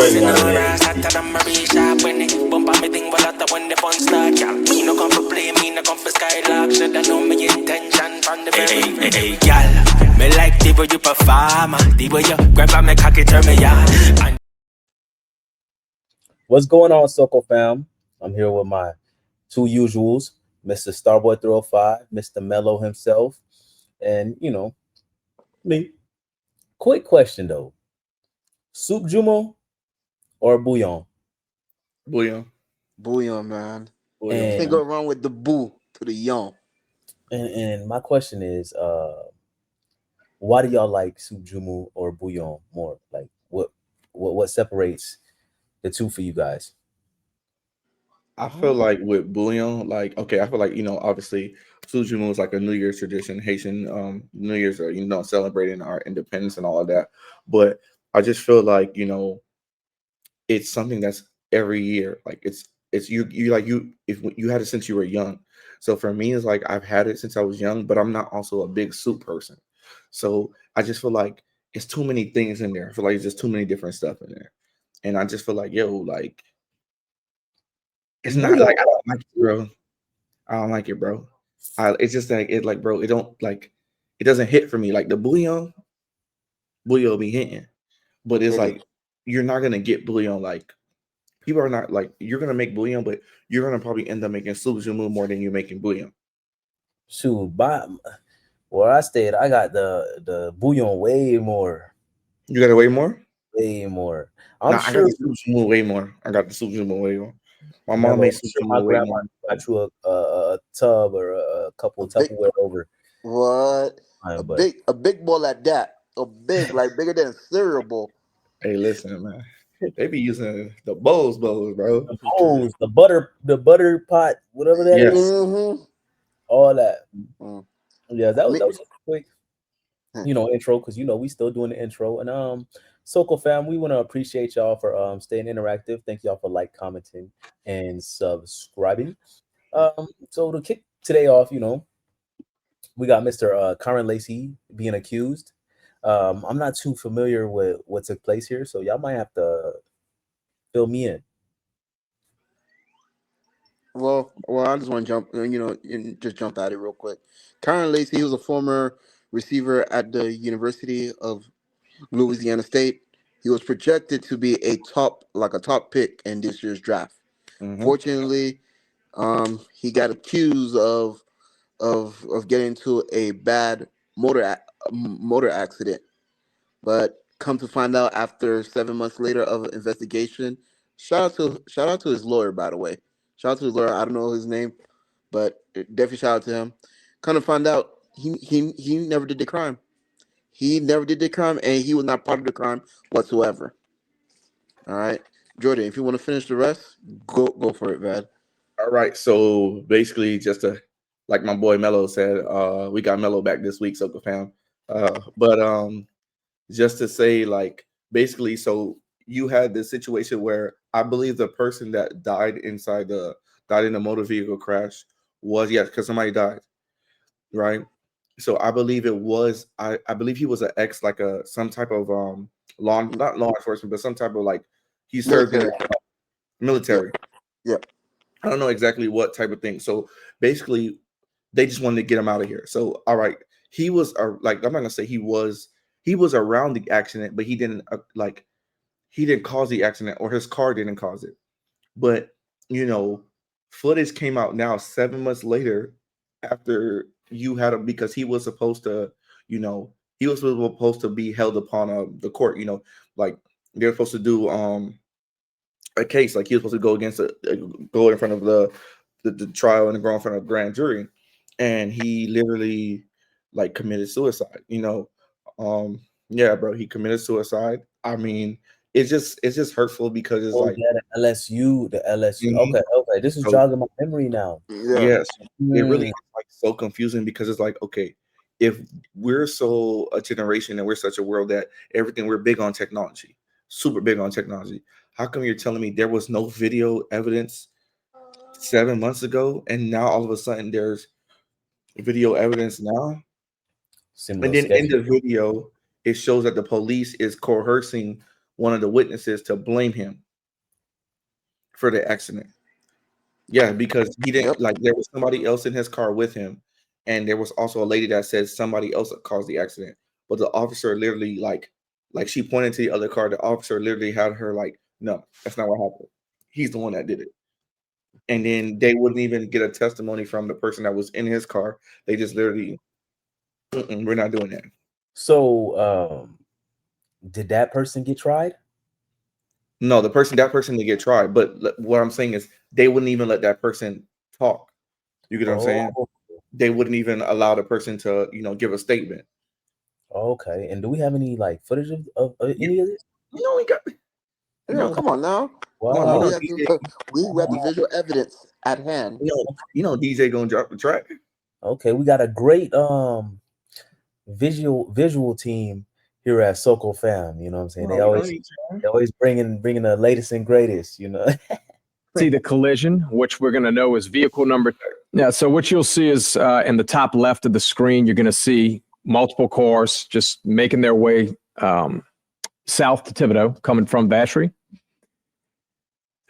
Waving all ass, hotter than Marie Sharp. When they bump on me thing, well, after when the fun start, y'all. Me no come for play, me no come for skylark. Should I know me intention from the very hey, y'all. Me like the way you perform, the way you grab on me cocky, turn me on. What's going on, Soko fam? I'm here with my two usuals, Mr. Starboy 305, Mr. Mello himself, and me. Quick question though: soup jumo or bouillon? Bouillon. Bouillon, man. Bouillon. Can't go wrong with the boo to the young. And my question is, why do y'all like soup jumu or bouillon more? Like, what separates the two for you guys? I feel like with bouillon, like okay, I feel like obviously Sujumu is like a New Year's tradition, Haitian New Year's, celebrating our independence and all of that. But I just feel like it's something that's every year. Like it's you like you if you had it since you were young. So for me, it's like I've had it since I was young, but I'm not also a big soup person. So I just feel like it's too many things in there. I feel like it's just too many different stuff in there, and I just feel like like. It's not like I don't like it, bro. I don't like it, bro. It's just like it, like, bro. It don't like it doesn't hit for me. Like the bouillon be hitting, but it's like you're not gonna get bouillon. Like people are not like you're gonna make bouillon, but you're gonna probably end up making soup jumu more than you're making bouillon. Shoot, where I stayed, I got the bouillon way more, You got it way more. way more. Nah, I'm I got sure. the soup jumu way more. I got the soup jumu way more. My mom Remember, I'm makes soup sure my jumu way grandma more. got you a tub or a couple A big Tupperware over what? time, A but big bowl like that. A big, like bigger than a cereal bowl. Hey, listen, man. They be using the bowls, bro. the bowls, the butter pot, whatever that is, Yes. Mm-hmm. all that. Mm. Yeah, that was Me, that was a quick, intro because we still doing the intro. And Soko fam, we want to appreciate y'all for staying interactive. Thank y'all for commenting, and subscribing. So to kick today off, we got Mr. Karen Lacey being accused. I'm not too familiar with what took place here, so y'all might have to fill me in. well, I just want to jump, and just jump at it real quick. Kyron Lacey, he was a former receiver at the University of Louisiana State. He was projected to be a top pick in this year's draft. Mm-hmm. Fortunately, he got accused of getting into a bad motor accident. But come to find out, after 7 months later of an investigation, shout out to his lawyer, by the way. Shout out to his lawyer. I don't know his name, but definitely shout out to him. Kind of find out he never did the crime. He never did the crime, and he was not part of the crime whatsoever. All right, Jordan, if you want to finish the rest, go for it, man. All right. So basically, just to like my boy Mello said, we got Mello back this week, Soka fam. But just to say, like, basically, so you had this situation where I believe the person that died in the motor vehicle crash was, yes, because somebody died, right? So I believe it was I believe he was an ex, like a some type of not law enforcement, but some type of like he served in the Military. Yep. military. Yep. I don't know exactly what type of thing. So basically, they just wanted to get him out of here. So all right, he was like I'm not gonna say he was around the accident, but he didn't he didn't cause the accident or his car didn't cause it. But you know, footage came out now 7 months later after you had him because he was supposed to, he was supposed to be held upon the court. Like they're supposed to do a case, like he was supposed to go against go in front of the trial and go in front of a grand jury, and he literally like committed suicide. Yeah, bro, he committed suicide. I mean, it's just hurtful because it's Oh like, yeah, the LSU. mhm. Okay, this is So jogging my memory now. Yeah. yes, it really Hmm. is like so confusing because it's like, okay, if we're so a generation and we're such a world that everything we're big on technology, super big on technology, how come you're telling me there was no video evidence 7 months ago and now all of a sudden there's video evidence now? Seemed a And little then in sketchy. the video, it shows that the police is coercing one of the witnesses to blame him for the accident. Yeah, because he didn't like there was somebody else in his car with him, and there was also a lady that said somebody else caused the accident. But the officer literally like she pointed to the other car. The officer literally had her like, no, that's not what happened. He's the one that did it. And then they wouldn't even get a testimony from the person that was in his car. They just literally, we're not doing that. So, did that person get tried? No, that person didn't get tried. But what I'm saying is they wouldn't even let that person talk. You get what I'm saying? They wouldn't even allow the person to, give a statement. Okay. And do we have any like footage of any of this? No, we got. Come on now. Wow. We have the visual evidence at hand. DJ gonna drop the track. Okay, we got a great visual team here at Soko Fam. You know what I'm saying? They always bringing the latest and greatest. See the collision, which we're going to know is vehicle number. Yeah. So what you'll see is in the top left of the screen, you're going to see multiple cars just making their way south to Thibodaux, coming from Vacherie.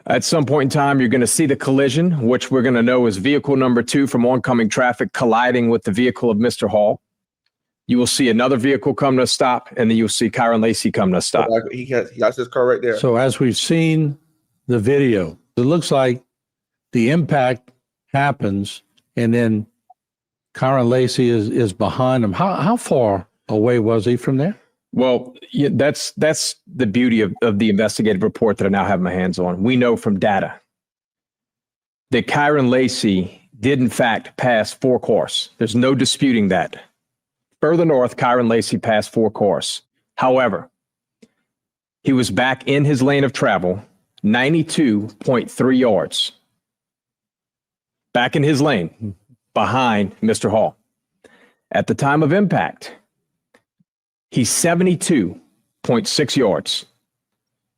At some point in time, you're going to see the collision, which we're going to know is vehicle number 2 from oncoming traffic colliding with the vehicle of Mr. Hall. You will see another vehicle come to a stop, and then you'll see Kyron Lacy come to a stop. He got his car right there. So as we've seen the video, it looks like the impact happens, and then Kyron Lacy is behind him. How far away was he from there? Well, yeah, that's the beauty of the investigative report that I now have my hands on. We know from data that Kyron Lacy did in fact pass 4 cars. There's no disputing that. Further north, Kyron Lacy passed 4 cars. However, he was back in his lane of travel, 92.3 yards. Back in his lane, behind Mr. Hall. At the time of impact, he's 72.6 yards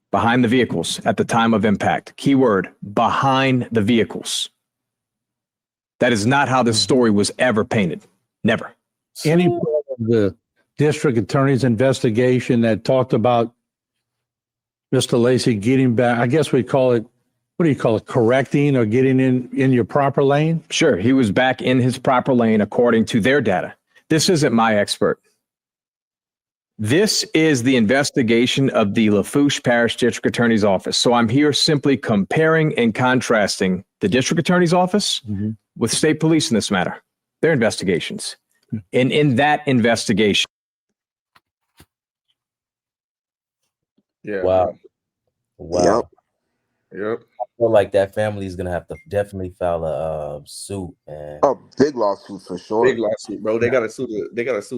behind the vehicles at the time of impact. Keyword, behind the vehicles. That is not how this story was ever painted. Never. Any part of the district attorney's investigation that talked about Mr. Lacy getting back, I guess we call it, what do you call it, correcting or getting in your proper lane? Sure, he was back in his proper lane according to their data. This isn't my expert. This is the investigation of the Lafourche Parish District Attorney's Office. So I'm here simply comparing and contrasting the District Attorney's Office with state police in this matter, their investigations. And in that investigation. Yeah. Wow. Yep. I feel like that family is gonna have to definitely file a suit, man. Oh, big lawsuit for sure. Big lawsuit, bro. They gotta sue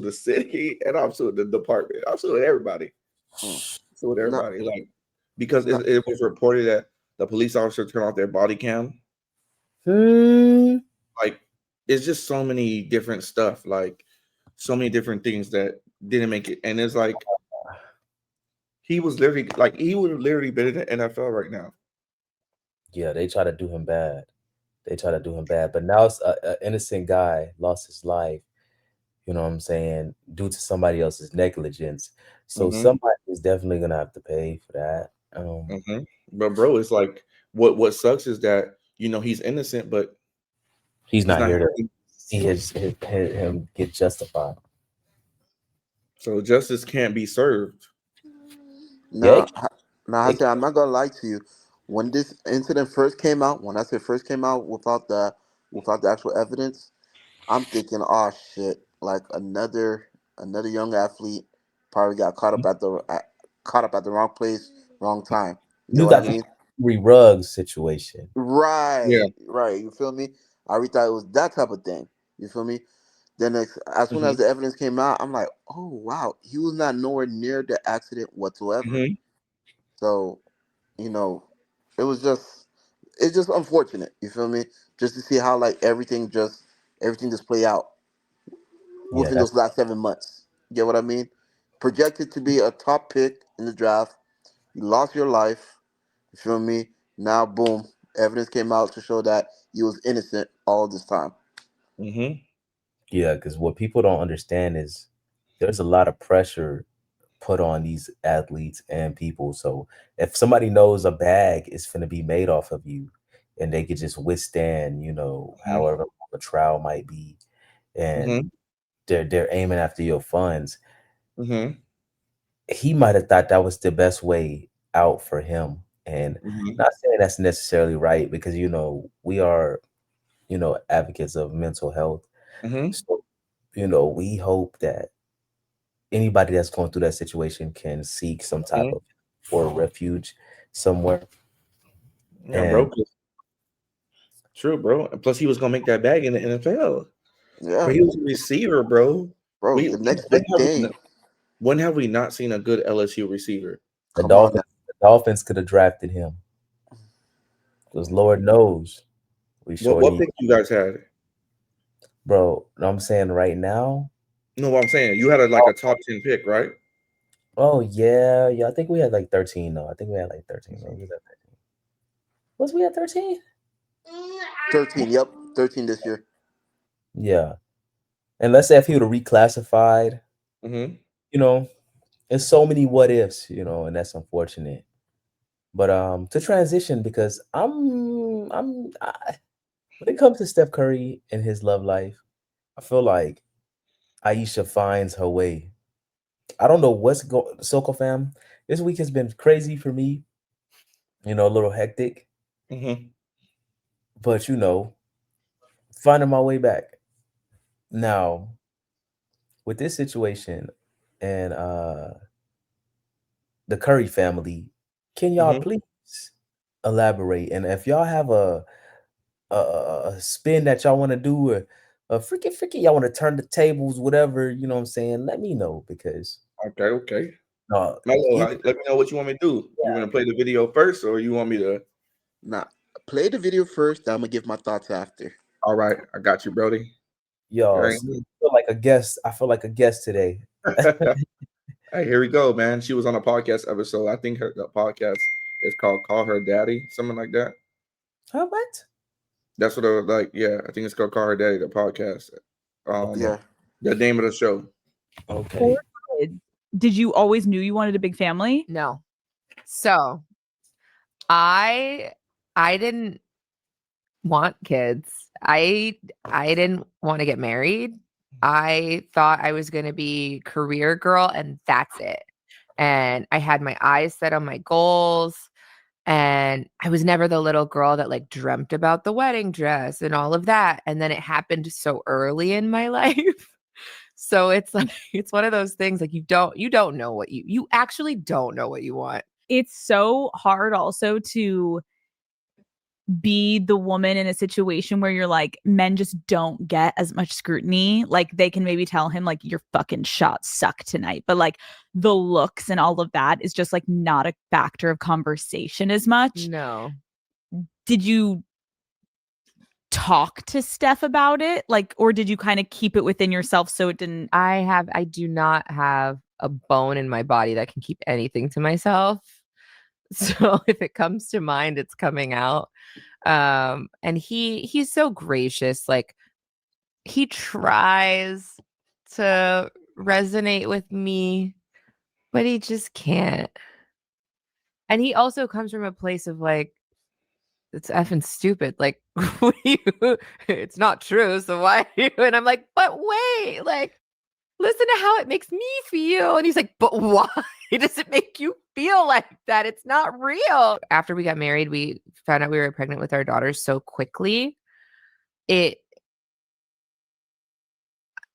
the city, and I'm suing the department. I'm suing everybody. Suing everybody, like because it was reported that the police officer turned off their body cam. Like it's just so many different stuff, like so many different things that didn't make it. And it's like he would have literally been in the NFL right now. Yeah, they try to do him bad. But now it's an innocent guy lost his life. You know what I'm saying? Due to somebody else's negligence. So somebody is definitely gonna have to pay for that. But bro, it's like what sucks is that he's innocent, but he's not here to see him get justified. So justice can't be served. No, I'm not gonna lie to you. When this incident first came out, when I say first came out without the actual evidence, I'm thinking, oh shit, like another young athlete probably got caught up at the wrong place, wrong time. You got the Henry Ruggs situation. Right. Yeah. Right. You feel me? I really thought it was that type of thing. You feel me? Then as soon as the evidence came out, I'm like, oh wow, he was not nowhere near the accident whatsoever. So, it's just unfortunate. You feel me? Just to see how like everything just play out within those last 7 months. You get what I mean? Projected to be a top pick in the draft. You lost your life. You feel me? Now, boom, evidence came out to show that he was innocent all this time. Yeah, because what people don't understand is there's a lot of pressure put on these athletes and people. So if somebody knows a bag is going to be made off of you, and they could just withstand, however long the trial might be, and they're aiming after your funds, he might have thought that was the best way out for him. And not saying that's necessarily right, because we are advocates of mental health. So we hope that anybody that's going through that situation can seek some type of or refuge somewhere. Yeah, bro. True, bro. And plus, he was gonna make that bag in the NFL. Yeah, But he was a receiver, bro. bro. The next big thing. When have we not seen a good LSU receiver? The Dolphins could have drafted him, because Lord knows we sure What need. pick you guys had? Bro, I'm saying right now. No, what I'm saying, you had a top 10 pick, right? Oh yeah. I think we had like 13 though. I think we had like 13. Maybe we had 13. Was we at 13? 13. Yep, 13 this year. Yeah. And let's say if he would have reclassified, there's so many what ifs, and that's unfortunate. But to transition, because when it comes to Steph Curry and his love life, I feel like Ayesha finds her way. I don't know what's going. Soko fam, this week has been crazy for me. A little hectic. But finding my way back. Now, with this situation and the Curry family, can y'all please elaborate? And if y'all have a spin that y'all want to do, or a freaking y'all want to turn the tables, whatever, you know what I'm saying, let me know, because okay. Melo, let me know what you want me to do. You want to play the video first, or you want me to? Nah, play the video first. I'm gonna give my thoughts after. All right, I got you, Brody. Yo, I feel like a guest. I feel like a guest today. Hey, here we go, man. She was on a podcast episode. I think the podcast is called "Call Her Daddy," something like that. How what? That's what yeah, I think it's called "Call Her Daddy," the podcast. Yeah, the name of the show. Okay. Did you always knew you wanted a big family? No. So I didn't want kids. I didn't want to get married. I thought I was going to be career girl, and that's it. And I had my eyes set on my goals, and I was never the little girl that like dreamt about the wedding dress and all of that. And then it happened so early in my life. So it's like, it's one of those things, like you don't know what you actually don't know what you want. It's so hard also to be the woman in a situation where you're like, men just don't get as much scrutiny. Like they can maybe tell him like, your fucking shots suck tonight, but like the looks and all of that is just like not a factor of conversation as much. No. Did you talk to Steph about it? Like, or did you kind of keep it within yourself so it didn't? I do not have a bone in my body that can keep anything to myself. So if it comes to mind, it's coming out. And he's so gracious. Like he tries to resonate with me, but he just can't. And he also comes from a place of like, it's effing stupid. Like, it's not true. So why? And I'm like, but wait, like, listen to how it makes me feel. And he's like, but why does it make you feel like that? It's not real. After we got married, we found out we were pregnant with our daughter so quickly. I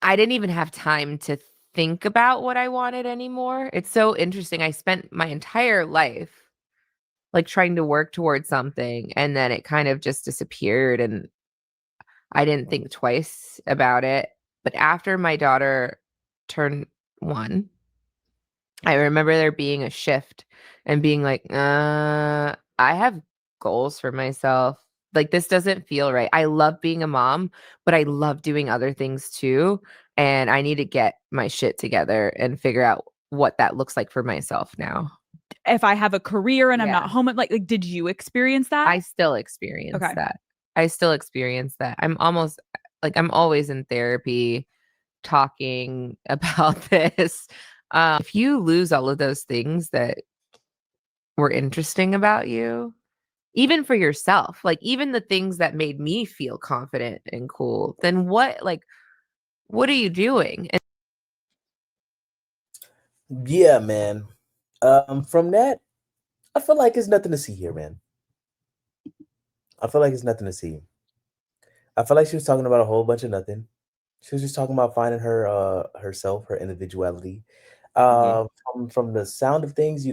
didn't even have time to think about what I wanted anymore. It's so interesting. I spent my entire life like trying to work towards something, and then it kind of just disappeared, and I didn't think twice about it. But after my daughter turned 1, I remember there being a shift and being like, I have goals for myself. Like, this doesn't feel right. I love being a mom, but I love doing other things too. And I need to get my shit together and figure out what that looks like for myself now. If I have a career and I'm not home, like, did you experience that? I still experience that. I still experience that. I'm always in therapy talking about this. If you lose all of those things that were interesting about you, even for yourself, like even the things that made me feel confident and cool, then what are you doing? And Yeah, man. From that, I feel like it's nothing to see here, man. I feel like it's nothing to see. I feel like she was talking about a whole bunch of nothing. She was just talking about finding herself, her individuality. Mhm. From the sound of things,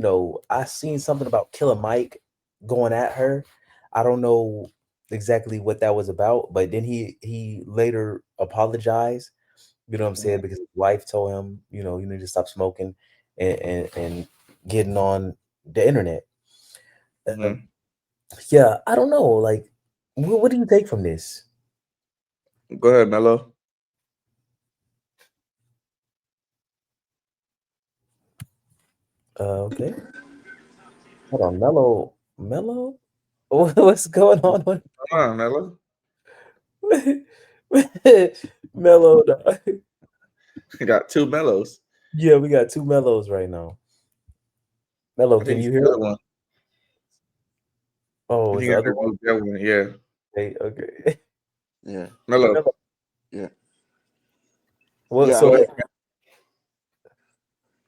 I seen something about Killer Mike going at her. I don't know exactly what that was about, but then he later apologized. You know what I'm saying? Mhm. Because his wife told him, you need to stop smoking and getting on the internet. Um, Mhm. yeah, I don't know. Like, what do you take from this? Go ahead, Mello. Okay. Hold on, Mellow? What's going on with Come on, Mello. Mellow? Dog. You got two Mellos. Yeah, we got two Mellows right now. Mellow, I can think you the hear other us? one. I Oh, it's think the I other one. removed that one. Yeah, Okay, okay. Yeah, Mello. Mellow, yeah, what? yeah. I Go So, mean, ahead, man.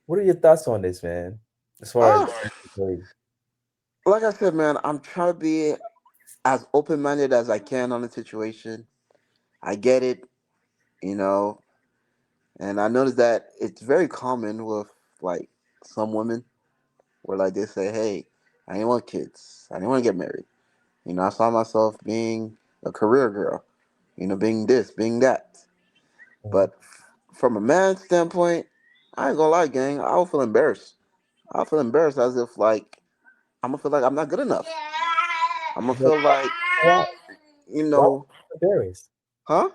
what are your thoughts on this, man? As far as ah, like I said, man, I'm trying to be as open minded as I can on the situation. I get it, you know, and I noticed that it's very common with like some women where like they say, "Hey, I didn't want kids. I didn't want to get married. I saw myself being a career girl. Being this, being that." But from a man's standpoint, I ain't gonna lie, gang. I'll feel embarrassed. I'll feel embarrassed as if like I'm gonna feel like I'm not good enough. I'm gonna but feel like, why? you Why would know, you feel embarrassed? huh?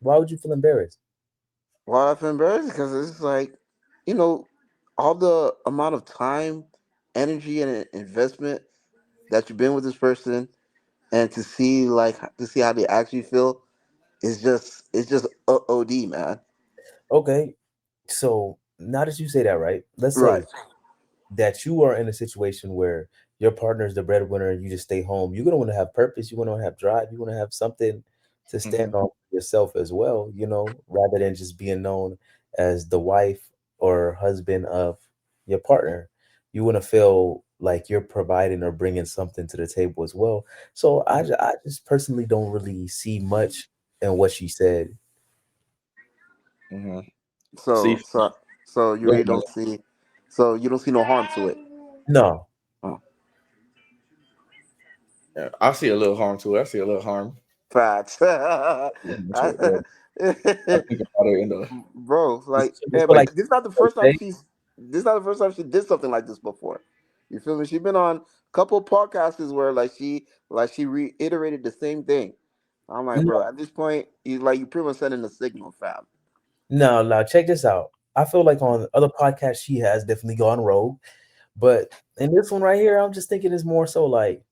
Why would you feel embarrassed? Why I feel embarrassed? Because it's like, you know, all the amount of time, energy, and investment that you've been with this person, and to see how they actually feel it's just OD, man. Okay, so now that you say that, right? Let's Right. say that you are in a situation where your partner is the breadwinner and you just stay home. You're gonna want to have purpose. You want to have drive. You want to have something to stand Mhm. on for yourself as well. Rather than just being known as the wife or husband of your partner. You want to feel like you're providing or bringing something to the table as well. So I just personally don't really see much in what she said. Mhm. So See, so so you go really ahead, don't Mello. see, so you don't see no harm to it. No, Oh, Yeah, I see a little harm to it. I see a little harm. facts. To it, yeah. I think about it in the. Bro, like, so you hey, feel but like this is not the first time she did something like this before. You feel me? She's been on a couple podcasts where like she reiterated the same thing. I'm like, bro, at this point, you pretty much sending a signal, fam. No, no, check this out. I feel like on other podcasts she has definitely gone rogue, but in this one right here, I'm just thinking it's more so like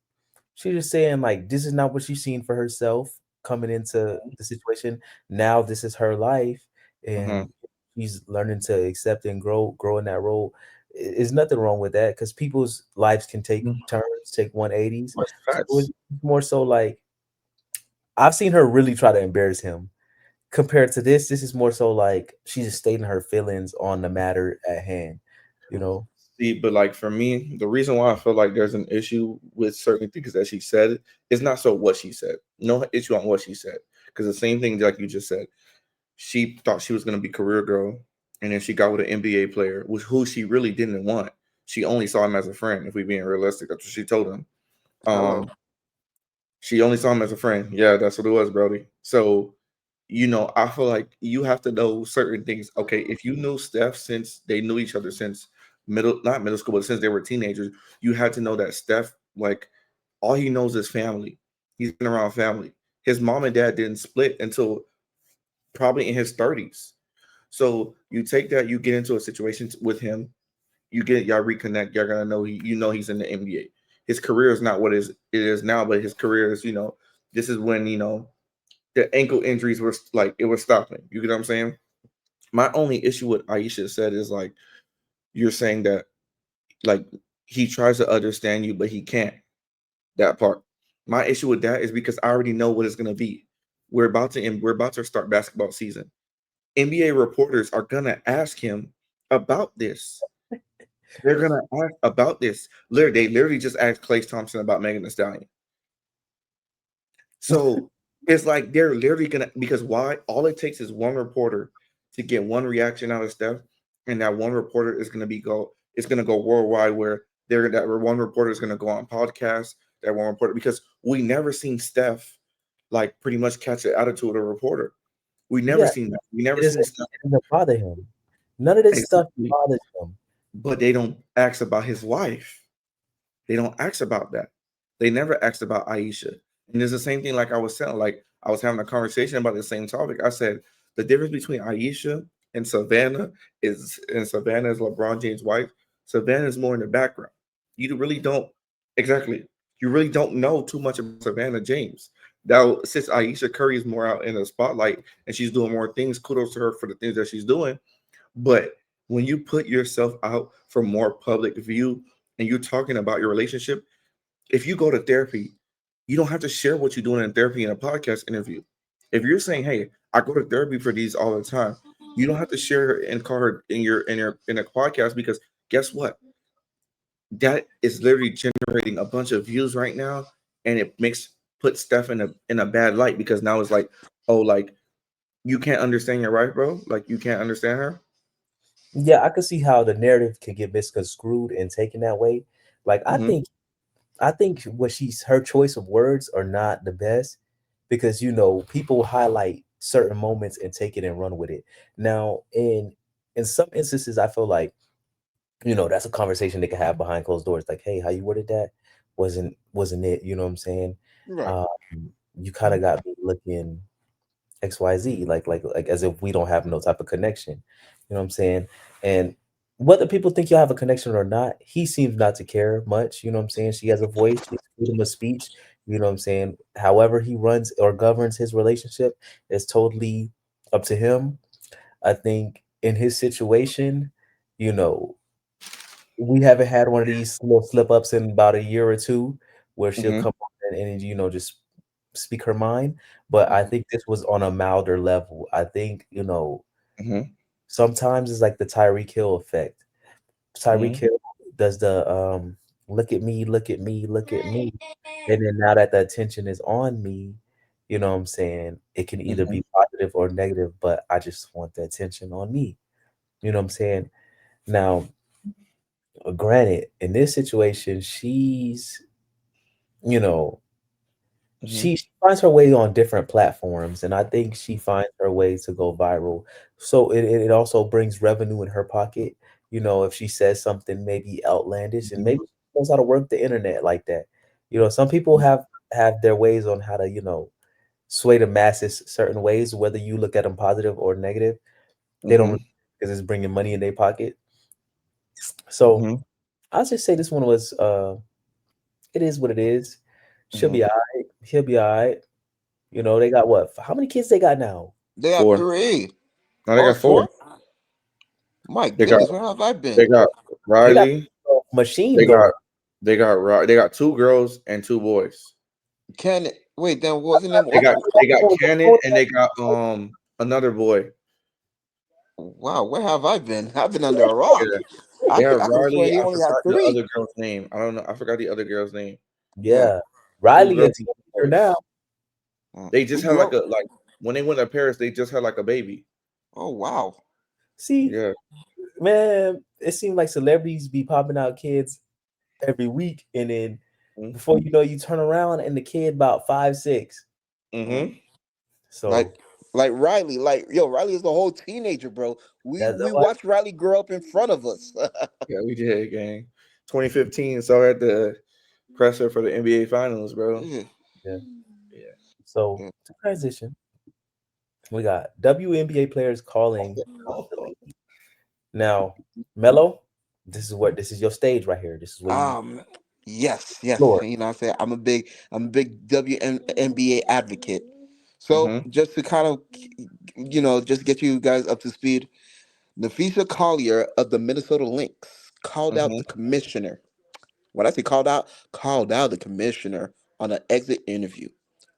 she's just saying like this is not what she's seen for herself coming into the situation. Now this is her life, Mhm. and she's learning to accept and grow in that role. There's nothing wrong with that because people's lives can take turns, take 180s. That's So it's facts. more so like I've seen her really try to embarrass him compared to this is more so like she's just stating her feelings on the matter at hand, you know? See, but like for me, the reason why I feel like there's an issue with certain things that she said is not so what she said. No issue on what she said. Because the same thing like you just said, she thought she was gonna be career girl, and then she got with an NBA player, which who she really didn't want. She only saw him as a friend, if we being realistic. That's what she told him. Hello. She only saw him as a friend. Yeah, that's what it was, Brody. So, I feel like you have to know certain things. Okay, if you knew Steph since they knew each other since not middle school, but since they were teenagers, you had to know that Steph, like, all he knows is family. He's been around family. His mom and dad didn't split until probably in his 30s. So you take that, you get into a situation with him, y'all reconnect, y'all gonna know he's in the NBA. His career is not what it is now, but his career is, this is when the ankle injuries were like it was stopping. You get what I'm saying? My only issue with Aisha said is like you're saying that like he tries to understand you, but he can't. That part. My issue with that is because I already know what it's gonna be. We're about to start basketball season. NBA reporters are gonna ask him about this. They're gonna ask about this. They literally just asked Klay Thompson about Megan Thee Stallion. So it's like they're literally gonna, because why? All it takes is one reporter to get one reaction out of Steph, and that one reporter is gonna go worldwide, where that one reporter is gonna go on podcasts, that one reporter, because we never seen Steph like pretty much catch the attitude of a reporter. We never seen that. We never seen Steph. It doesn't bother him. None of this stuff Exactly. bothers him. But they don't ask about his wife. They don't ask about that. They never asked about Aisha. And it's the same thing, like I was saying, like I was having a conversation about the same topic. I said the difference between Aisha and Savannah is LeBron James' wife. Savannah is more in the background. You really don't know too much about Savannah James. Now, since Aisha Curry is more out in the spotlight and she's doing more things, kudos to her for the things that she's doing. But when you put yourself out for more public view and you're talking about your relationship, if you go to therapy, you don't have to share what you're doing in therapy in a podcast interview. If you're saying, "Hey, I go to therapy for these all the time," you don't have to share her and call her in a podcast, because guess what? That is literally generating a bunch of views right now, and it puts Steph in a bad light, because now it's like, oh, like you can't understand your wife, bro. Like you can't understand her. Yeah, I could see how the narrative can get misconstrued and taken that way. Like I think her choice of words are not the best, because people highlight certain moments and take it and run with it. Now, in some instances, I feel like that's a conversation they can have behind closed doors. Like, hey, how you worded that wasn't it? You know what I'm saying? Right. You kind of got me looking XYZ, like as if we don't have no type of connection. You know what I'm saying? And whether people think you have a connection or not, he seems not to care much. You know what I'm saying? She has a voice, she has freedom of speech. You know what I'm saying? However he runs or governs his relationship is totally up to him. I think in his situation, we haven't had one of these little slip ups in about a year or two, where she'll come on and just speak her mind. But I think this was on a milder level. I think, sometimes it's like the Tyreek Hill effect. Tyreek Hill does the look at me, look at me, look at me. And then now that the attention is on me, you know what I'm saying? It can either be positive or negative, but I just want the attention on me. You know what I'm saying? Now, granted, in this situation, she's, she finds her way on different platforms, and I think she finds her way to go viral. So it also brings revenue in her pocket. If she says something maybe outlandish, and maybe she knows how to work the internet like that. Some people have their ways on how to sway the masses certain ways, whether you look at them positive or negative. They don't, because it's bringing money in their pocket. So I'll just say this one was it is what it is. She'll be all right. He'll be all right. They got what? How many kids they got now? They got 4. 3. No, they got 4. My goodness, where have I been? They got Riley. Machine They gun. got 2 girls and 2 boys. Wait, then wasn't them? They got Cannon, and they got another boy. Wow, where have I been? I've been under a rock. Yeah. I They have could swear Riley. he I only had forgot the 3. other girl's name. I don't know. I forgot the other girl's name. Yeah. Riley girls, is here now. They just had like when they went to Paris, they just had like a baby. Oh wow. See, Yeah. man, it seems like celebrities be popping out kids every week, and then before you know, you turn around and the kid about 5, 6. So like Riley, Riley is the whole teenager, bro. We watched Riley grow up in front of us. Yeah, we did, gang. 2015, so at the presser for the NBA Finals, bro. Yeah. So to transition, we got WNBA players calling now. Melo, this is your stage right here. This is where you. Yes. Lord. You know, I say I'm a big WNBA advocate. So just to kind of, just get you guys up to speed, Nafisa Collier of the Minnesota Lynx called out the commissioner. When I say called out the commissioner on an exit interview.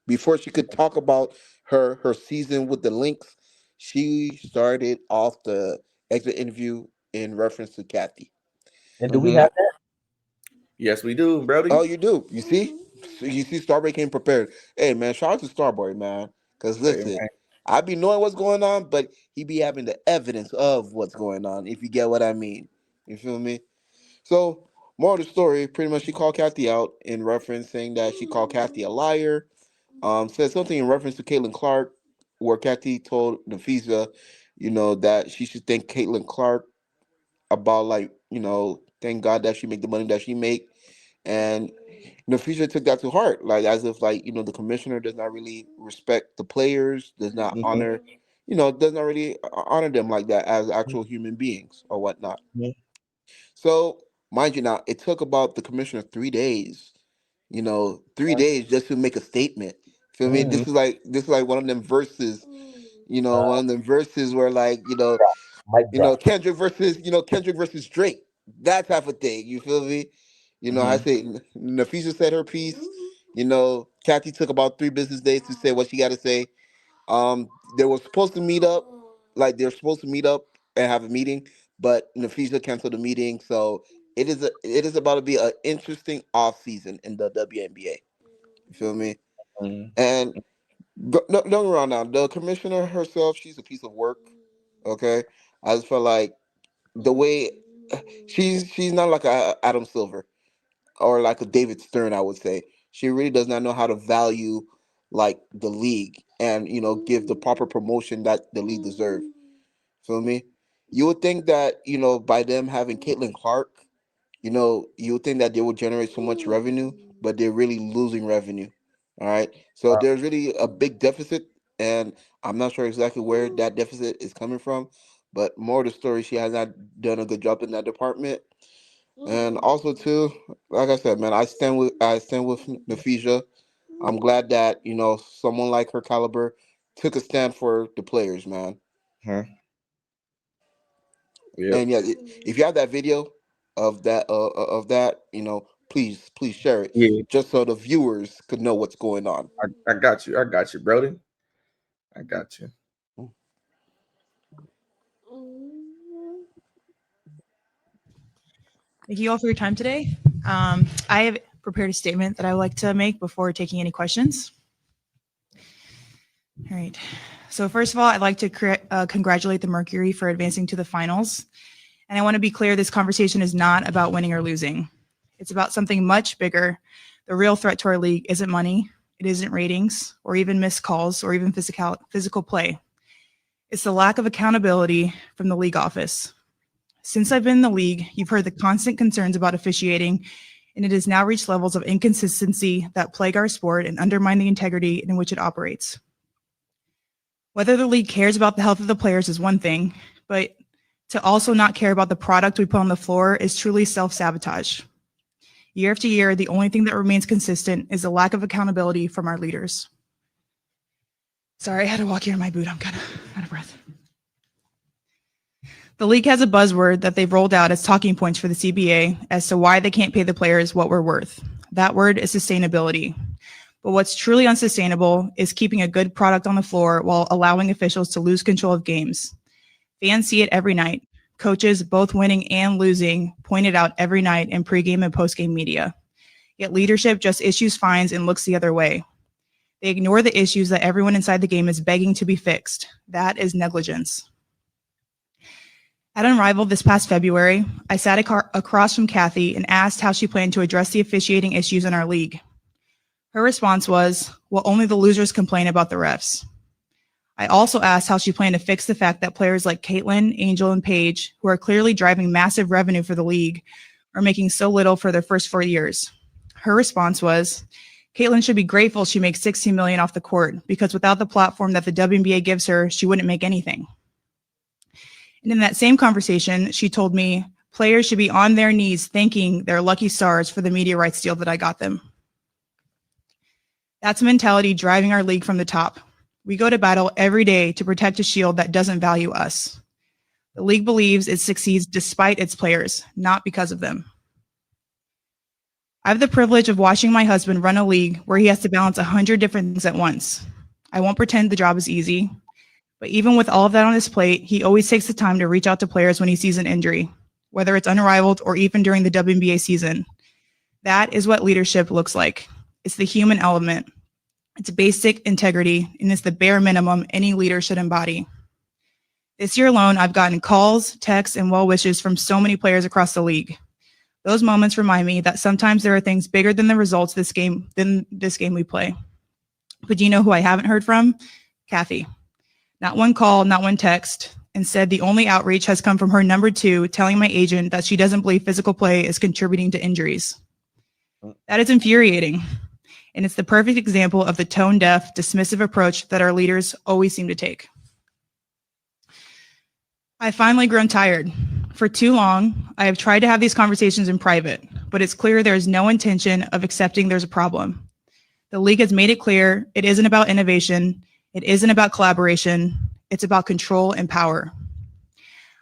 Before she could talk about her season with the Lynx, she started off the exit interview in reference to Kathy. And do we have that? Yes, we do, Brody. Oh, you do. You see? So you see Starboy came prepared. Hey man, shout out to Starboy, man. Because listen, man. I be knowing what's going on, but he be having the evidence of what's going on, if you get what I mean. You feel me? So, more of the story, pretty much she called Kathy out in reference saying that she called Kathy a liar. Said something in reference to Caitlin Clark, where Kathy told Nafisa, that she should thank Caitlin Clark about, like, thank God that she make the money that she make. And Nafisa took that to heart, like as if, like, the commissioner does not really respect the players, does not honor, does not really honor them like that as actual human beings or whatnot. So, mind you, now it took about the commissioner 3 days, 3 days just to make a statement. Feel me? This is like one of them verses, one of them verses where, like, Mic drop. Kendrick versus Drake, that type of thing. You feel me? I say Nafisa said her piece. Kathy took about 3 business days to say what she got to say. They were supposed to meet up, and have a meeting, but Nafisa canceled the meeting. So it is about to be an interesting off season in the WNBA. You feel me? And don't get me wrong now, the commissioner herself, she's a piece of work. Okay, I just felt like the way she's not like a Adam Silver or like a David Stern, I would say. She really does not know how to value, like, the league and give the proper promotion that the league deserves. Feel me? You would think that by them having Caitlin Clark, you would think that they would generate so much revenue, but they're really losing revenue. All right, so there's really a big deficit, and I'm not sure exactly where that deficit is coming from. But more of the story, she has not done a good job in that department. And also too, like I said, man, I stand with Nafisa. I'm glad that someone like her caliber took a stand for the players, man. Yeah. And yeah, if you have that video of that, please share it, Yeah. just so the viewers could know what's going on. I got you, Brody. I got you. Thank you all for your time today. I have prepared a statement that I would like to make before taking any questions. All right. So first of all, I'd like to congratulate the Mercury for advancing to the finals. And I want to be clear, this conversation is not about winning or losing. It's about something much bigger. The real threat to our league isn't money. It isn't ratings or even missed calls or even physical play. It's the lack of accountability from the league office. Since I've been in the league, you've heard the constant concerns about officiating, and it has now reached levels of inconsistency that plague our sport and undermine the integrity in which it operates. Whether the league cares about the health of the players is one thing, but to also not care about the product we put on the floor is truly self-sabotage. Year after year, the only thing that remains consistent is the lack of accountability from our leaders. Sorry, I had to walk here in my boot. I'm kind of out of breath. The league has a buzzword that they've rolled out as talking points for the CBA as to why they can't pay the players what we're worth. That word is sustainability. But what's truly unsustainable is keeping a good product on the floor while allowing officials to lose control of games. Fans see it every night. Coaches, both winning and losing, point it out every night in pregame and postgame media. Yet leadership just issues fines and looks the other way. They ignore the issues that everyone inside the game is begging to be fixed. That is negligence. At Unrivaled this past February, I sat across from Kathy and asked how she planned to address the officiating issues in our league. Her response was, well, only the losers complain about the refs. I also asked how she planned to fix the fact that players like Caitlin, Angel, and Paige, who are clearly driving massive revenue for the league, are making so little for their first 4 years. Her response was, Caitlin should be grateful she makes $16 million off the court, because without the platform that the WNBA gives her, she wouldn't make anything. And in that same conversation, she told me players should be on their knees thanking their lucky stars for the media rights deal that I got them. That's a mentality driving our league from the top. We go to battle every day to protect a shield that doesn't value us. The league believes it succeeds despite its players, not because of them. I have the privilege of watching my husband run a league where he has to balance 100 different things at once. I won't pretend the job is easy, but even with all of that on his plate, he always takes the time to reach out to players when he sees an injury, whether it's unrivaled or even during the WNBA season. That is what leadership looks like. It's the human element. It's basic integrity, and it's the bare minimum any leader should embody. This year alone, I've gotten calls, texts, and well wishes from so many players across the league. Those moments remind me that sometimes there are things bigger than the results than this game we play. But do you know who I haven't heard from? Kathy. Not one call, not one text. Instead, the only outreach has come from her number 2 telling my agent that she doesn't believe physical play is contributing to injuries. That is infuriating. And it's the perfect example of the tone-deaf, dismissive approach that our leaders always seem to take. I've finally grown tired. For too long, I have tried to have these conversations in private, but it's clear there is no intention of accepting there's a problem. The league has made it clear it isn't about innovation, it isn't about collaboration, it's about control and power.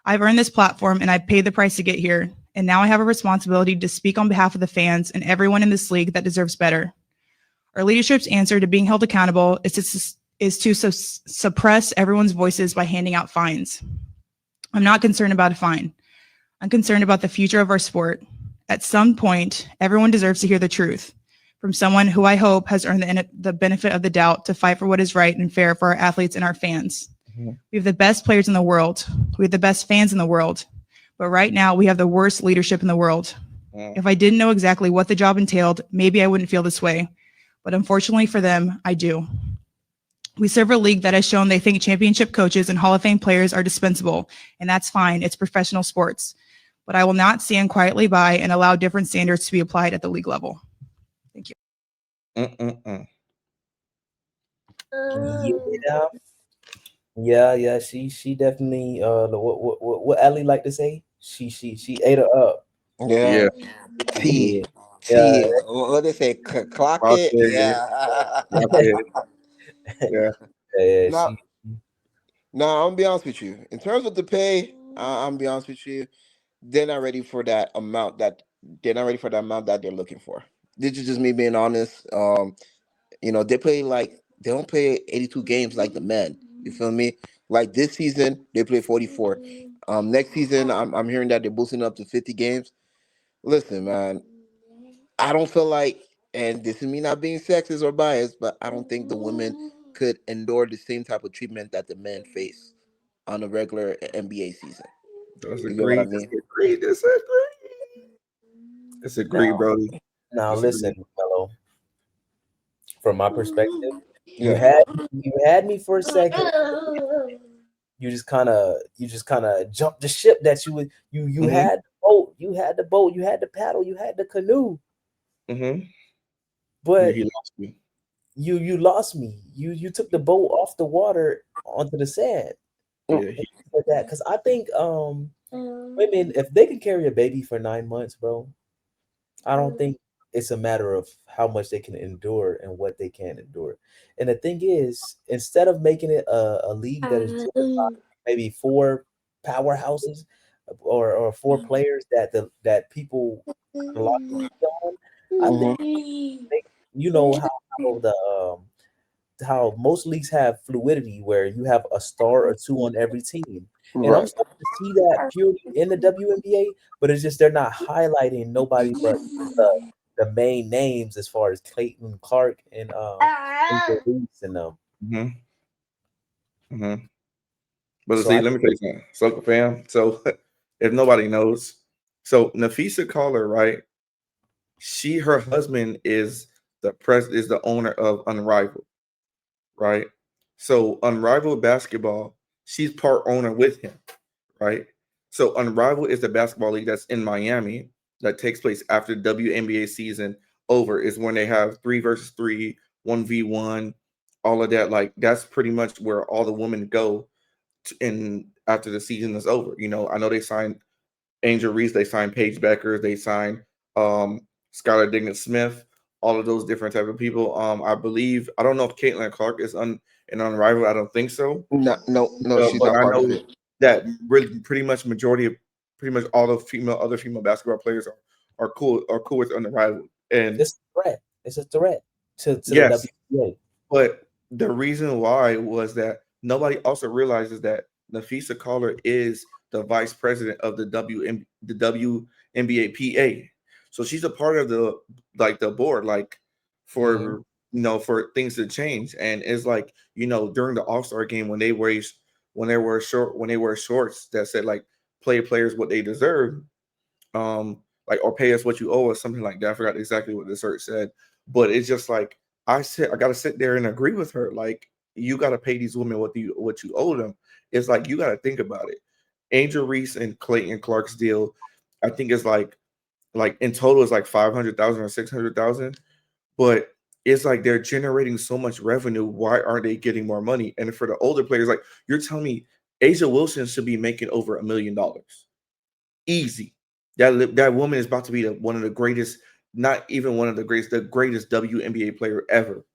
I've earned this platform and I've paid the price to get here, and now I have a responsibility to speak on behalf of the fans and everyone in this league that deserves better. Our leadership's answer to being held accountable is to suppress everyone's voices by handing out fines. I'm not concerned about a fine. I'm concerned about the future of our sport. At some point, everyone deserves to hear the truth from someone who I hope has earned the benefit of the doubt to fight for what is right and fair for our athletes and our fans. Mm-hmm. We have the best players in the world. We have the best fans in the world. But right now, we have the worst leadership in the world. If I didn't know exactly what the job entailed, maybe I wouldn't feel this way. But unfortunately for them, I do. We serve a league that has shown they think championship coaches and Hall of Fame players are dispensable, and that's fine. It's professional sports. But I will not stand quietly by and allow different standards to be applied at the league level. Thank you. Yeah. She definitely. What Ellie like to say? She ate her up. Yeah. What they say? Clock it. Yeah. Now, I'm gonna be honest with you. In terms of the pay, I'm gonna be honest with you. They're not ready for that amount that they're looking for. This is just me being honest. They don't play 82 games like the men. You feel me? Like this season, they play 44. Next season, I'm hearing that they're boosting up to 50 games. Listen, man, I don't feel like, and this is me not being sexist or biased, but I don't think the women could endure the same type of treatment that the men face on a regular NBA season. Disagree, Brody. Now listen, fellow. From my perspective, you had me for a second. You just kind of jumped the ship that you had the boat, you had the paddle, you had the canoe. But you lost me. You lost me. You took the boat off the water onto the sand. Because I think women, if they can carry a baby for 9 months, bro, I don't think it's a matter of how much they can endure and what they can't endure. And the thing is, instead of making it a league that is maybe 4 powerhouses or 4 players that people a lot on, I think you know how most leagues have fluidity where you have a star or 2 on every team. And I'm starting to see that purely in the WNBA, but it's just they're not highlighting nobody but the main names as far as Caitlin Clark and Reese and them. But so let me tell you something, Soca fam. So if nobody knows, so Napheesa Collar, right? Her husband is the owner of Unrivaled, right? So Unrivaled Basketball, she's part owner with him, right? So Unrivaled is the basketball league that's in Miami that takes place after WNBA season over. Is when they have 3 versus 3, 1v1, all of that. Like that's pretty much where all the women go after the season is over. You know, I know they signed Angel Reese, they signed Paige Becker, they signed Skylar Digness-Smith, all of those different type of people. I believe, I don't know if Caitlin Clark is an Unrivaled. I don't think so. No, she's not part of it. that really pretty much all the other female basketball players are cool with unrivaled. And It's a threat. It's a threat to yes, the WNBA. but the reason why was that nobody also realizes that Nafisa Collar is the vice president of the WNBA PA. So she's a part of the board, like for for things to change. And it's like, during the All-Star game when they wear shorts that said like play players what they deserve, like or pay us what you owe us, something like that. I forgot exactly what the shirt said, but it's just like I gotta sit there and agree with her. Like, you gotta pay these women what you owe them. It's like you gotta think about it. Angel Reese and Clayton Clark's deal, I think is like in total is like 500,000 or 600,000, but it's like they're generating so much revenue. Why aren't they getting more money? And for the older players, like you're telling me Asia Wilson should be making over $1 million. Easy. That woman is about to be one of the greatest, not even one of the greatest, the greatest WNBA player ever.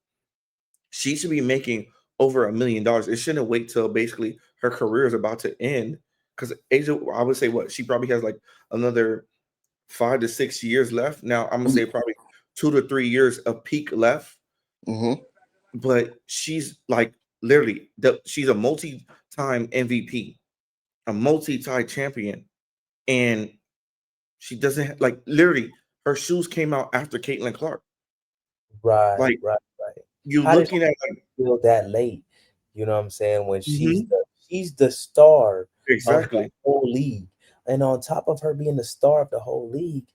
She should be making over $1 million. It shouldn't wait till basically her career is about to end. Because Asia, I would say she probably has like another 5 to 6 years left. Now I'm gonna say probably 2 to 3 years of peak left. But she's like literally she's a multi-time MVP, a multi-time champion, and she doesn't literally her shoes came out after Caitlin Clark. Right. You How looking at feel that late? You know what I'm saying? When she's the star exactly of the whole league, and on top of her being the star of the whole league,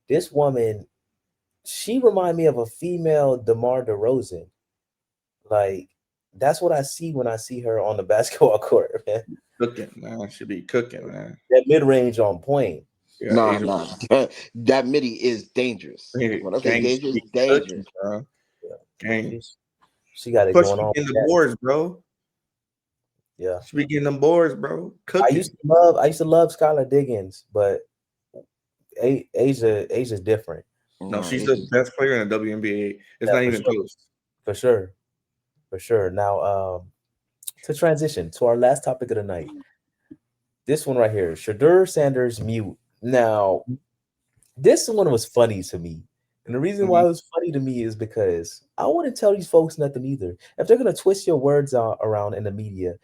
this woman, she remind me of a female DeMar DeRozan. Like, that's what I see when I see her on the basketball court, man. Cooking, man. Should be cooking, man. That mid range on point. Yeah, Nah. That midi is dangerous. When I say dangerous, dangerous. Bro. Gang. She got it Plus, going she on. getting the boards, bro. Yeah, she be getting them boards, bro. Cooking. I used to love Skylar Diggins, but Asia's different. No, she's the best player in the WNBA. It's not even close. For sure. Now, to transition to our last topic of the night, this one right here, Shedeur Sanders mute. Now, this one was funny to me. And the reason why it was funny to me is because I wouldn't tell these folks nothing either. If they're gonna twist your words around in the media,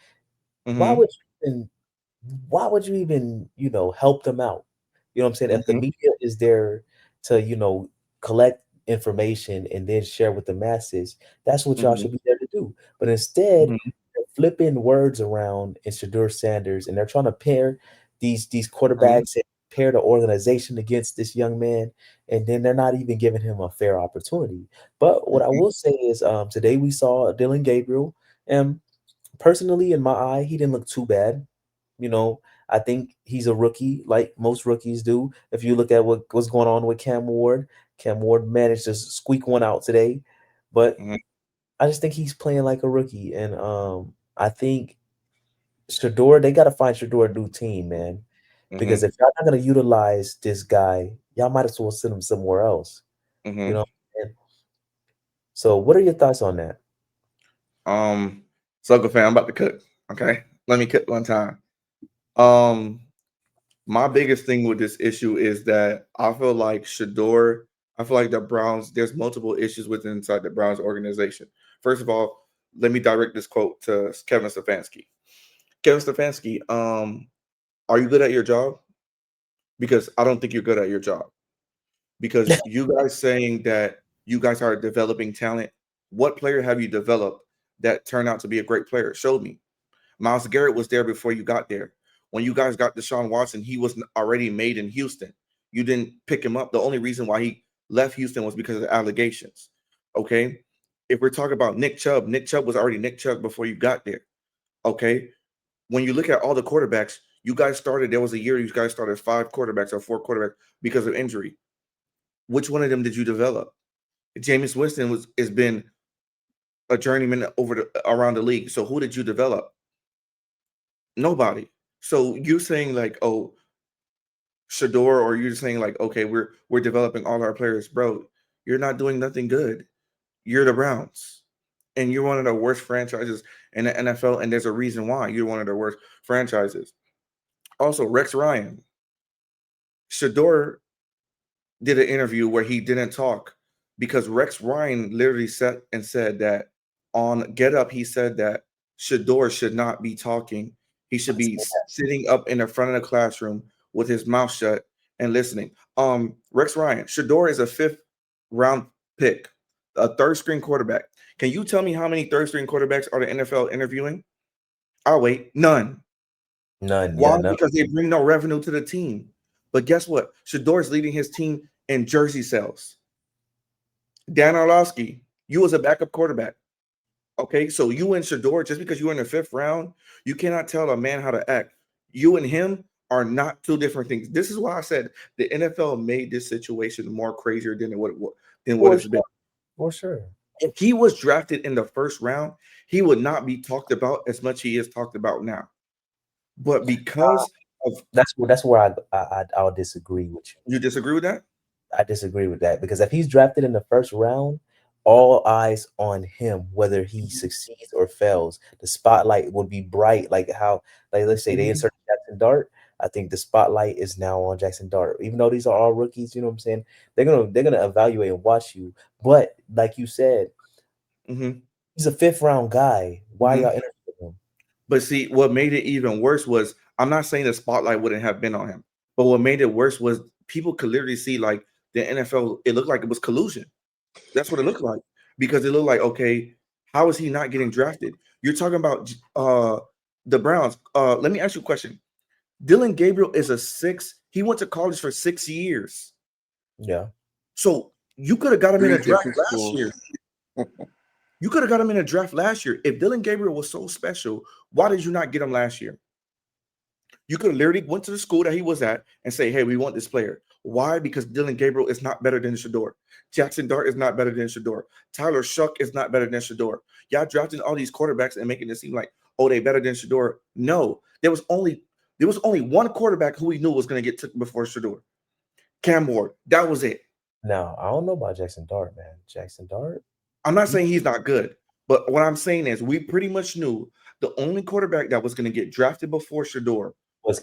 why would you even help them out? You know what I'm saying? If the media is there to collect information and then share with the masses, that's what y'all should be there to do. But instead, they're flipping words around in Shedeur Sanders, and they're trying to pair these quarterbacks and pair the organization against this young man, and then they're not even giving him a fair opportunity. But what I will say is, today we saw Dylan Gabriel, and personally, in my eye, he didn't look too bad. I think he's a rookie, like most rookies do. If you look at what's going on with Cam Ward managed to squeak one out today, but I just think he's playing like a rookie, and I think Shedeur, they got to find Shedeur a new team, man. Because if y'all not gonna utilize this guy, y'all might as well send him somewhere else. So, what are your thoughts on that? Sucker fan, I'm about to cook. Okay, let me cook one time. My biggest thing with this issue is that I feel like Shedeur, I feel like the Browns, there's multiple issues inside the Browns organization. First of all, let me direct this quote to Kevin Stefanski. Kevin Stefanski, are you good at your job? Because I don't think you're good at your job. Because you guys saying that you guys are developing talent, what player have you developed that turned out to be a great player? Show me. Myles Garrett was there before you got there. When you guys got Deshaun Watson, he was already made in Houston. You didn't pick him up. The only reason why he left Houston was because of the allegations. Okay? If we're talking about Nick Chubb was already Nick Chubb before you got there. Okay? When you look at all the quarterbacks, there was a year you guys started 5 quarterbacks or 4 quarterbacks because of injury. Which one of them did you develop? Jameis Winston has been a journeyman around the league. So who did you develop? Nobody. So you're saying like, oh, Shedeur, or you're saying like, okay, we're developing all our players, bro. You're not doing nothing good. You're the Browns, and you're one of the worst franchises in the NFL, and there's a reason why you're one of the worst franchises. Also, Rex Ryan. Shador did an interview where he didn't talk because Rex Ryan literally said that on Get Up, he said that Shador should not be talking. He should be sitting up in the front of the classroom with his mouth shut and listening. Rex Ryan, Shador is a 5th round pick, a 3rd string quarterback. Can you tell me how many 3rd string quarterbacks are the NFL interviewing? I'll wait. None. None. Why? Yeah, no. Because they bring no revenue to the team. But guess what? Shador's leading his team in jersey sales. Dan Orlovsky, you was a backup quarterback. Okay, so you and Shador, just because you're in the 5th round, you cannot tell a man how to act. You and him are not two different things. This is why I said the NFL made this situation more crazier than what it's been. For sure. If he was drafted in the 1st round, he would not be talked about as much he is talked about now. But because of that's where I'll disagree with you. You disagree with that? I disagree with that because if he's drafted in the 1st round, all eyes on him, whether he succeeds or fails. The spotlight would be bright, like let's say they insert Jackson Dart. I think the spotlight is now on Jackson Dart, even though these are all rookies. You know what I'm saying? They're gonna evaluate and watch you. But like you said, he's a 5th round guy. Why y'all interviewing him? But see, what made it even worse was I'm not saying the spotlight wouldn't have been on him, but what made it worse was people could literally see like the NFL. It looked like it was collusion. That's what it looked like because it looked like, okay, how is he not getting drafted? You're talking about the Browns. Let me ask you a question. Dylan Gabriel is a 6th. He went to college for 6 years. Yeah. So you could have got him in a draft last year. You could have got him in a draft last year. If Dylan Gabriel was so special, why did you not get him last year? You could have literally went to the school that he was at and say, hey, we want this player. Why? Because Dylan Gabriel is not better than Shador. Jackson Dart is not better than Shador. Tyler Shuck is not better than Shador. Y'all drafting all these quarterbacks and making it seem like, oh, they better than Shador. No, there was only one quarterback who we knew was going to get took before Shador. Cam Ward. That was it. Now, I don't know about Jackson Dart, man. Jackson Dart? I'm not saying he's not good, but what I'm saying is we pretty much knew the only quarterback that was going to get drafted before Shador was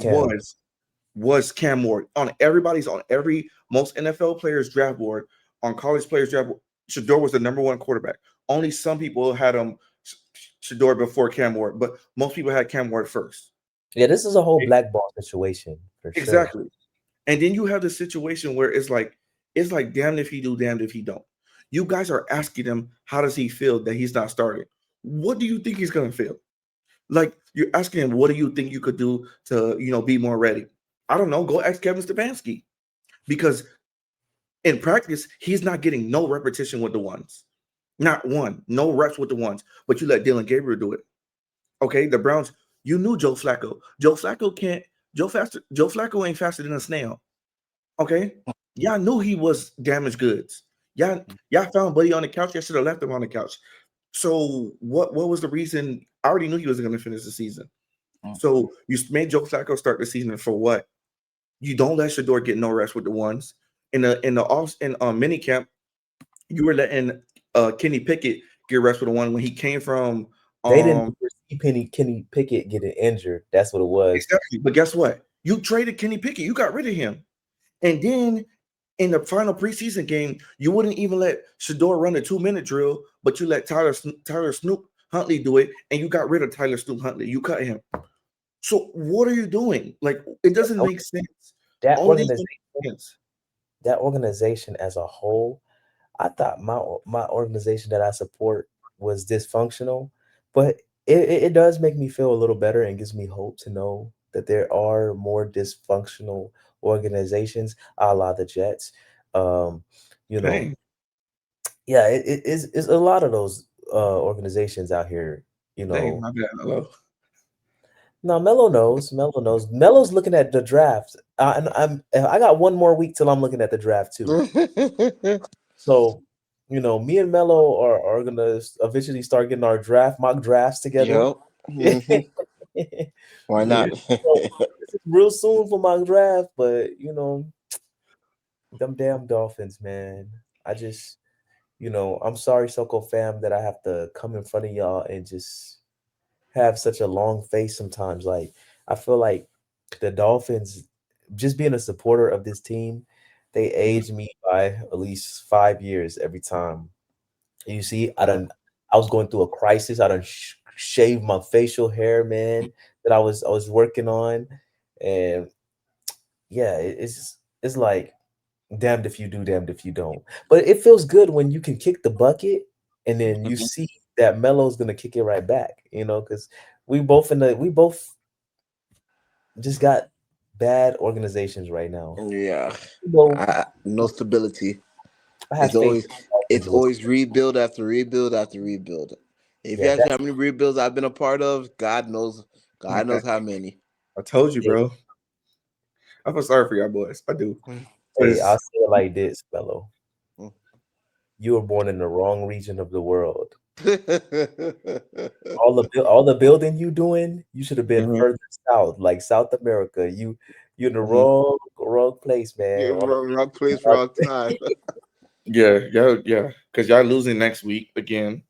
Cam Ward. On every most NFL players draft board, on college players draft board, Shador was the number 1 quarterback. Only some people had Shador before Cam Ward, but most people had Cam Ward first. Yeah, this is a whole blackball situation for sure. Exactly. And then you have the situation where it's like damned if he do, damned if he don't. You guys are asking him how does he feel that he's not starting. What do you think he's going to feel? Like you're asking him, what do you think you could do to be more ready? I don't know. Go ask Kevin Stefanski, because in practice he's not getting no repetition with the ones, not one, no reps with the ones. But you let Dylan Gabriel do it. Okay, the Browns. You knew Joe Flacco. Joe Flacco ain't faster than a snail. Okay, y'all knew he was damaged goods. Y'all found Buddy on the couch. Y'all should have left him on the couch. So what was the reason? I already knew he was going to finish the season. So you made Joe Flacco start the season for what? You don't let Shador get no rest with the ones. In mini camp, you were letting Kenny Pickett get rest with the one when he came from. They didn't see Kenny Pickett getting injured. That's what it was. Exactly. But guess what? You traded Kenny Pickett. You got rid of him. And then in the final preseason game, you wouldn't even let Shador run a 2-minute drill, but you let Tyler Snoop Huntley do it, and you got rid of Tyler Snoop Huntley. You cut him. So what are you doing? Like, it doesn't make sense. That organization as a whole, I thought my organization that I support was dysfunctional, but it does make me feel a little better and gives me hope to know that there are more dysfunctional organizations, a la the Jets. Yeah, it's a lot of those organizations out here. Dang, my bad, Melo. No, Melo knows. Melo's looking at the draft. And I got one more week till I'm looking at the draft too. So, me and Melo are gonna eventually start getting our mock drafts together. Yep. Why not? It's real soon for mock draft, but them damn Dolphins, man. I just, I'm sorry, Soko fam, that I have to come in front of y'all and just have such a long face sometimes. Like, I feel like the Dolphins, just being a supporter of this team, they age me by at least 5 years every time. You see, I was going through a crisis. I done shaved my facial hair, man, that I was working on, and yeah, it's like damned if you do, damned if you don't. But it feels good when you can kick the bucket, and then you Mhm. see that Melo's gonna kick it right back. Because we both just got bad organizations right now. Yeah, Well, no stability. I It's have faith always in the it's Dolphins will. always rebuild after rebuild after rebuild. If you Yeah, ask me that's how many rebuilds I've been a part of, God knows how many. I told you, it. bro. I feel sorry for y'all boys. I do. Hey, I'll 'Cause- say it like this, Melo. You were born in the wrong region of the world. All the building you doing, you should have been Mhm, further south, like South America. You're in the mhm. wrong place, Yeah, man. wrong place, wrong time. Yeah, because y'all losing next week again.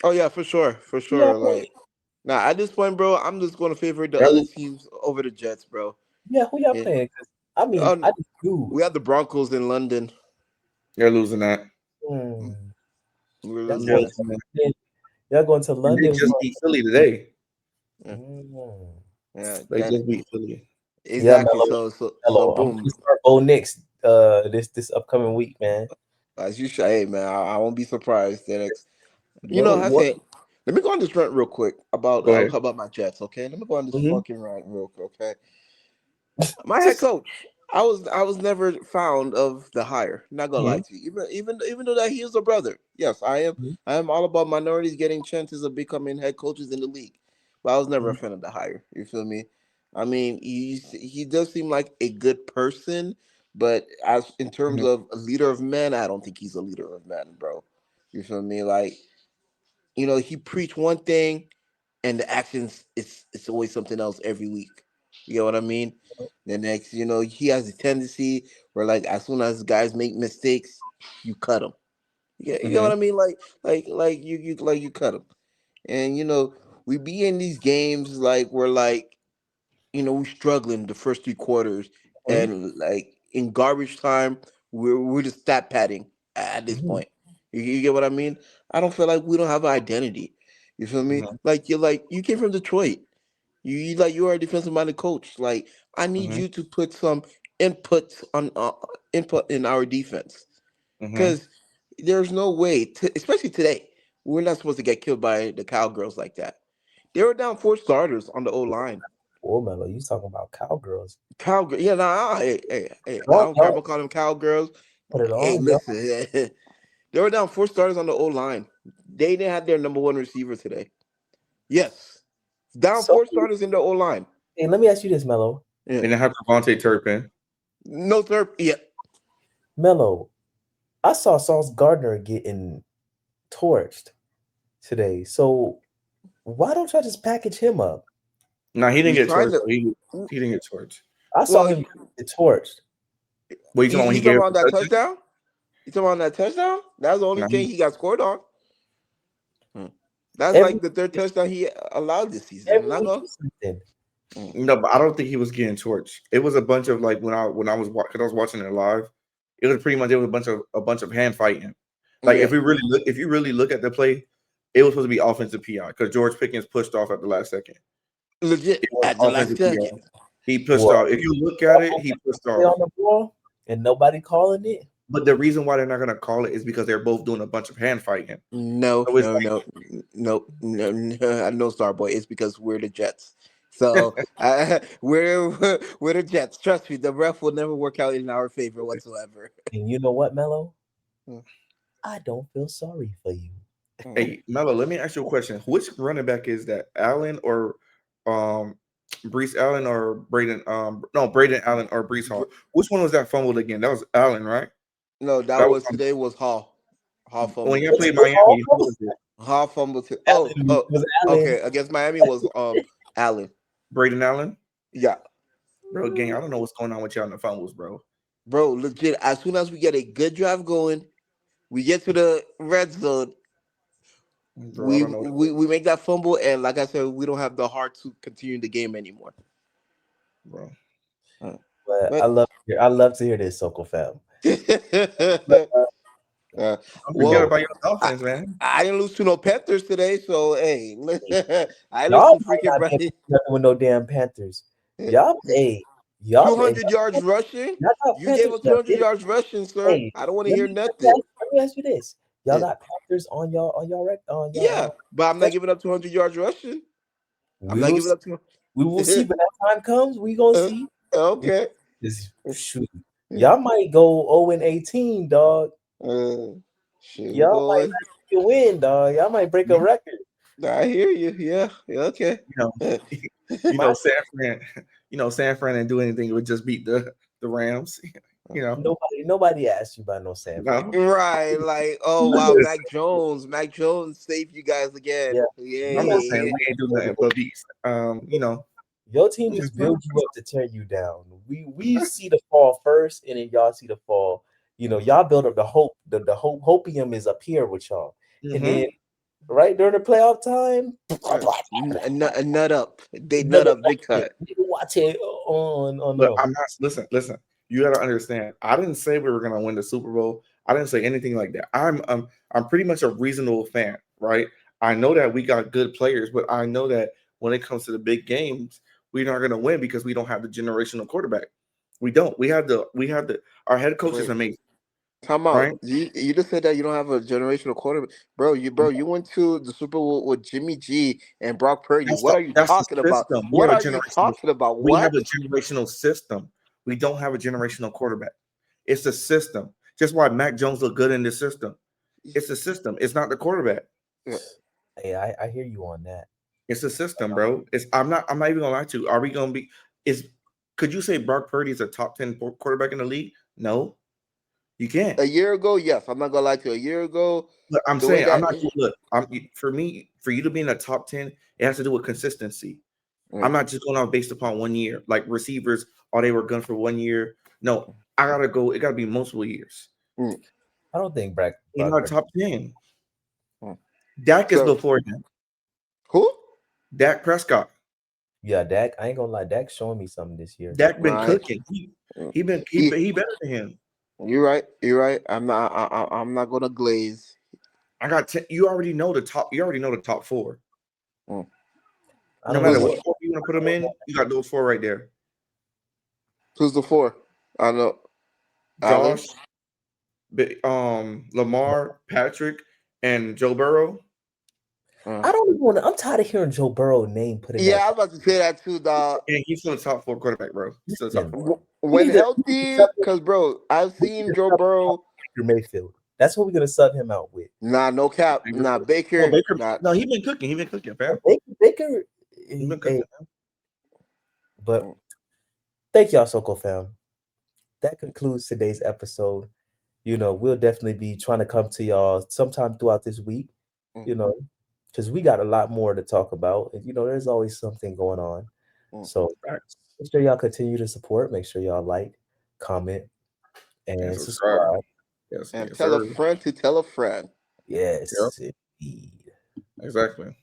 Oh yeah, for sure, for Yeah, sure. Like now at this point, bro, I'm just going to favor the Y'all other lo- teams over the Jets, bro. yeah. Who y'all Yeah. playing? 'Cause, I mean, I Um, just do. we have the Broncos in London. Y'all losing that. Hmm. We're Y'all Y'all going losing to losing that. London. Y'all going to And they London just for? beat Philly today. that. Mm. Yeah, They that just beat Philly. Yeah, exactly. So Melo. I'm gonna boom. start Bo Nix this upcoming week, man. As you should, hey man, I won't be surprised. The next, I What? think. Let me go on this rant real quick Go ahead. about my Jets. Okay, let me go on this Hmm. fucking rant real quick. Okay, my head coach. I was never fond of the hire. Not gonna lie Hmm. to you. Even though that he is a brother. Yes, I am. I am all about minorities getting chances of becoming head coaches in the league. But I was never a fan of the hire. You feel me? I mean, he does seem like a good person, but as in terms Mhm, of a leader of men, I don't think he's a leader of men, bro. You feel me? Like, he preached one thing and the actions it's always something else every week. You know what I mean? The next, he has a tendency where like as soon as guys make mistakes, you cut them. You know what mhm, I mean? Like you cut them. And we be in these games like we're like we're struggling the first 3 quarters, Hmm. and like in garbage time, we're just stat padding at this Hmm. point. You get what I mean? I don't feel like we don't have an identity. You feel me? mhm, Like you came from Detroit. You are a defensive minded coach. Like I need mhm, you to put some input on input in our defense, mhm. because there's no way, especially today, we're not supposed to get killed by the Cowgirls like that. They were down 4 starters on the O line. Oh, Melo, you talking about cowgirls? Cowgirl, yeah, nah, hey, I Y'all, don't care y'all about calling them cowgirls. put it Hey, on, y'all. listen, they were down 4 starters on the O line. They didn't have their number one receiver today. Yes, down So, 4 starters in the O line. hey, let me ask you this, Melo. Yeah, And they have Devontae Turpin. no sir. Yeah, Melo, I saw Sauce Gardner getting torched today. So why don't y'all just package him up? No, he didn't he's get trying torched. to. He didn't get torched. I saw Well, him get torched. What you talking about when he he's talking gave up about the that touchdown? touchdown. You talking about that touchdown? That's the only No, thing he got scored on. Hmm. That's Every like the third touchdown he allowed this season. every Not week gonna. is something. no, but I don't think he was getting torched. It was a bunch of like when I was because I was watching it live. It was pretty much a bunch of hand fighting. Like Yeah, if you really look at the play, it was supposed to be offensive PI because George Pickens pushed off at the last second. legit It was at the last offensive second. PI. He pushed What? off. If you look at it, he pushed Play off. on the ball and nobody calling it. But the reason why they're not gonna call it is because they're both doing a bunch of hand fighting. No, So it's no, no, no, no, no, no, Starboy. It's because we're the Jets. So we're the Jets. Trust me, the ref will never work out in our favor whatsoever. And you know what, Melo? Mm, I don't feel sorry for you. mm. Hey, Melo, let me ask you a question. Which running back is that? Allen or um Brees Allen or Braden no Braden Allen or Brees Br- Hall? Which one was that fumbled again? That was Allen, right? No, that That was was today. Was Hall? Hall when fumbled you What's today. played what's all Miami. Who those? was it? Hall fumbled today. Allen. It was Allen. Okay. Against Miami was Allen. Braden Allen? Yeah, Bro, gang, I don't know what's going on with y'all on the fumbles, bro. bro. Legit. As soon as we get a good drive going, we get to the red zone. Bro, I We don't know. we make that fumble, and like I said, we don't have the heart to continue the game anymore. Bro. But But- I love to hear this, Soko fam. Don't well, forget about your Dolphins, man. I didn't lose to no Panthers today, so hey, I Y'all lose to might freaking not be able Brian. to do nothing with no damn Panthers. Y'all, hey, y'all, 200 yards rushing. y'all got You Panthers gave us now. 200 yards rushing, sir. Hey, I don't want to let hear me nothing. ask you this: y'all got Panthers on y'all rec on y'all. Yeah, but I'm not giving up 200 yards rushing. I'm We not will giving see, up 200. we will see when that time comes. We gonna see. Okay. Shoot, y'all might go 0-18, dog. Shoot, Y'all boy. might win, dog. Y'all might break a record. I hear you. Yeah. Okay. San Fran didn't do anything. It would just beat the Rams. Nobody asked you about no San Fran. Right. Like, oh wow, Mac Jones saved you guys again. I'm just saying we ain't doing nothing but beat. Your team just builds you up to tear you down. We see the fall first, and then y'all see the fall. Y'all build up the hope. The hopium is up here with y'all, and then right during the playoff time, nut up. They nut up big time. Watch it on. But I'm not. Listen. You got to understand. I didn't say we were gonna win the Super Bowl. I didn't say anything like that. I'm pretty much a reasonable fan, right? I know that we got good players, but I know that when it comes to the big games, we're not gonna win because we don't have the generational quarterback. We don't. We have the. Our head coach is amazing. Time out. Right? You just said that you don't have a generational quarterback, bro. You went to the Super Bowl with Jimmy G and Brock Purdy. What are you talking about? What are you talking about? We have a generational system. We don't have a generational quarterback. It's a system. Just why Mac Jones look good in this system. It's a system. It's not the quarterback. Hey, I hear you on that. It's a system, bro. I'm not even gonna lie to you. Are we gonna be? Could you say Brock Purdy is a top 10 quarterback in the league? No. You can't. A year ago, yes. I'm not gonna lie to you. A year ago, look, I'm saying I'm not. Look, for you to be in the top 10, it has to do with consistency. I'm not just going out based upon 1 year. Like receivers, they were good for 1 year. No, I gotta go. It gotta be multiple years. I don't think Brock in our top 10. Dak is before him. Who? Dak Prescott. Yeah, Dak. I ain't gonna lie. Dak's showing me something this year. Dak been cooking. He better than him. You're right. I'm not gonna glaze. I got 10. You already know the top 4. No matter what four you want to put them in, you got those 4 right there. Who's the 4? I know. Josh, Lamar, Patrick, and Joe Burrow. I don't even want to. I'm tired of hearing Joe Burrow name put in. Yeah, I was about to say that too, dog. And he's still the top 4 quarterback, bro. He's still the top 4. When healthy, because bro, I've seen Joe Burrow. Baker Mayfield. That's what we're gonna sub him out with. Nah, no cap. Nah, Baker. No, he's been cooking. He's been cooking, fam. Baker. He's been cooking. But thank y'all, Soko fam. That concludes today's episode. We'll definitely be trying to come to y'all sometime throughout this week. Because we got a lot more to talk about. And, there's always something going on. So make sure y'all continue to support. Make sure y'all like, comment, and subscribe. Yes, and tell a friend to tell a friend. Yes, indeed. Exactly.